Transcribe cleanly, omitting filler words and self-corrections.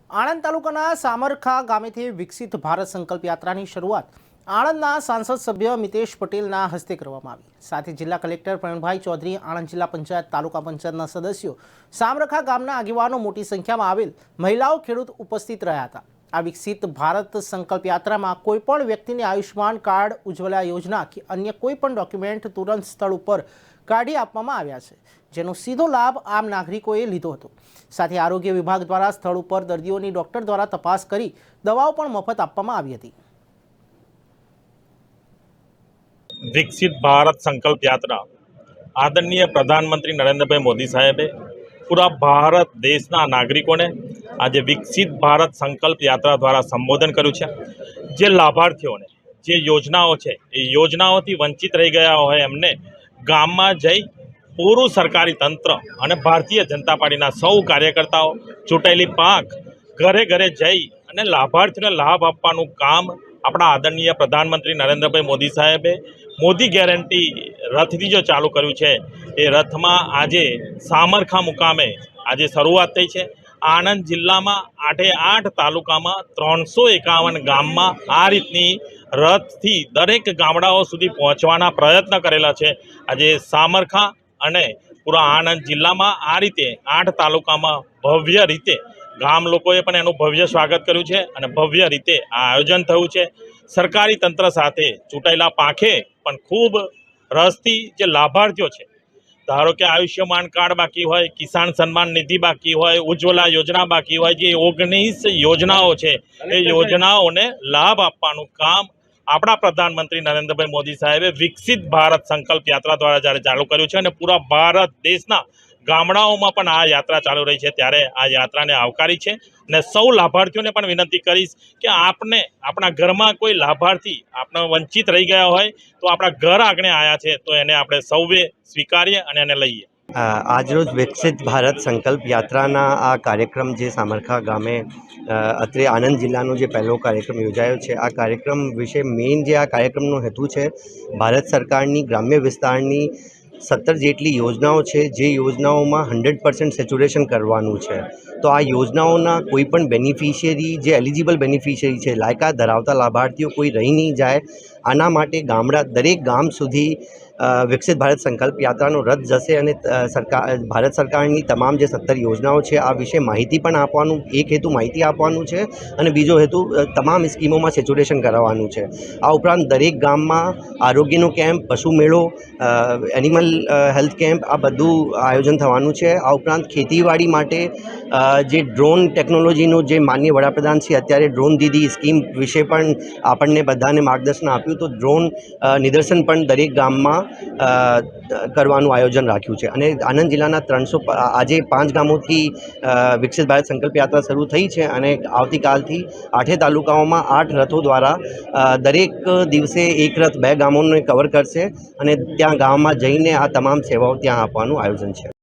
આણંદ તાલુકાના સામરખા ગામેથી વિકસિત ભારત સંકલ્પ યાત્રાની શરૂઆત આણંદના સાંસદ સભ્ય મિતેશ પટેલના હસ્તે કરવામાં આવી। સાથે જિલ્લા કલેક્ટર પ્રવીણભાઈ ચૌધરી, આણંદ જિલ્લા પંચાયત, તાલુકા પંચાયતના સદસ્યો, સામરખા ગામના આગેવાનો, મોટી સંખ્યામાં આવેલ મહિલાઓ, ખેડૂત ઉપસ્થિત રહ્યા હતા। આ વિકસિત ભારત સંકલ્પ યાત્રામાં કોઈપણ વ્યક્તિને આયુષ્માન કાર્ડ, ઉજ્જવલા યોજના કે અન્ય કોઈપણ ડોક્યુમેન્ટ તુરંત સ્થળ ઉપર કાઢી આપવામાં આવ્યા છે, જેનો સીધો લાભ આમ નાગરિકોએ લીધો હતો। સાથે આરોગ્ય વિભાગ દ્વારા સ્થળ ઉપર દર્દીઓની ડોક્ટર દ્વારા તપાસ કરી દવાઓ પણ મફત આપવામાં આવી હતી। विकसित भारत संकल्प यात्रा आदरणीय प्रधानमंत्री नरेंद्रभाई मोदी साहेबे पूरा भारत देशना नागरिकों ने आज विकसित भारत संकल्प यात्रा द्वारा संबोधन कर्युं छे। जे लाभार्थीओं ने जे योजनाओं छे ए योजनाओथी वंचित रही गया होय एमने गाममां जई पूरुं सरकारी तंत्र अने भारतीय जनता पार्टीना सौ कार्यकर्ताओ चूंटायेली पांख घरे घरे जई अने लाभार्थीओने लाभ आपवानुं काम अपना आदरणीय प्रधानमंत्री नरेंद्रभाई मोदी साहेबे मोदी गेरंटी रथथी जो चालू कर्युं छे ए रथमां आजे सामरखा मुकामे आजे शरूआत थई छे। आणंद जिल्लामां 8 तालुकामां 351 गाममां आ रीतनी रथथी दरेक गामडाओ सुधी पहोंचवाना प्रयत्न करेला छे। आजे सामरखा अने पूरा आणंद जिल्लामां आ रीते 8 तालुकामां भव्य रीते गाम लोकोए पण एनुं भव्य स्वागत कर्युं छे अने भव्य रीते आ आयोजन थयुं छे। सरकारी तंत्र साथे चूंटायेला पांखे पण खूब रसथी जे लाभार्थीओ छे, धारो के आयुष्यमान कार्ड बाकी होय, किसान सन्मान निधि बाकी होय, उज्ज्वला योजना बाकी होय, जे 19 योजनाओ छे ए योजनाओने लाभ आपवानुं काम अपना प्रधानमंत्री नरेंद्रभाई मोदी साहेबे विकसित भारत संकल्प यात्रा द्वारा ज्यारे चालू कर्युं छे अने पूरा भारत देशना गामडाओमां पण आ यात्रा चालू रही है, त्यारे आ यात्राने आवकारी छे। ने सौ लाभार्थीओने पण विनंती करीश कि आपने अपना घरमां कोई लाभार्थी आपने वंचित रही गया होय तो अपना घर आंगणे आया छे तो एने आपणे सौवे स्वीकारीए अने एने लईए। આજરોજ વિકસિત ભારત સંકલ્પ યાત્રાના આ કાર્યક્રમ જે સામરખા ગામે અત્રે આણંદ જિલ્લાનો જે પહેલો કાર્યક્રમ યોજાયો છે, આ કાર્યક્રમ વિશે મેઇન જે આ કાર્યક્રમનો હેતુ છે, ભારત સરકારની ગ્રામ્ય વિસ્તારની 17 જેટલી યોજનાઓ છે, જે યોજનાઓમાં 100% સેચ્યુરેશન કરવાનું છે। તો આ યોજનાઓના કોઈ પણ બેનિફિશિયરી જે એલિજિબલ બેનિફિશિયરી છે, લાયકાત ધરાવતા લાભાર્થીઓ કોઈ રહી નહીં જાય, આના માટે દરેક ગામ સુધી વિકસિત ભારત સંકલ્પ યાત્રાનો રથ જશે અને ભારત સરકારની તમામ જે 17 યોજનાઓ છે આ વિશે માહિતી પણ આપવાનું, એક હેતુ માહિતી આપવાનું છે અને બીજો હેતુ તમામ સ્કીમોમાં સેચ્યુરેશન કરાવવાનું છે। આ ઉપરાંત દરેક ગામમાં આરોગ્યનો કેમ્પ, પશુ મેળો, એનિમલ હેલ્થ કેમ્પ આ બધું આયોજન થવાનું છે। આ ઉપરાંત ખેતીવાડી માટે જે ડ્રોન ટેકનોલોજીનો જે માનનીય વડાપ્રધાન શ્રી અત્યારે ડ્રોન દીદી સ્કીમ વિશે પણ આપણને બધાને માર્ગદર્શન આપ્યું, તો ડ્રોન નિદર્શન પણ દરેક ગામમાં કરવાનું આયોજન રાખ્યું છે। અને આણંદ જિલ્લાના આજે 5 ગામોથી વિકસિત ભારત સંકલ્પ યાત્રા શરૂ થઈ છે અને આવતીકાલથી 8 તાલુકાઓમાં 8 રથો દ્વારા દરેક દિવસે એક રથ 2 ગામોને કવર કરશે અને ત્યાં ગામમાં જઈને આ તમામ સેવાઓ ત્યાં આપવાનું આયોજન છે।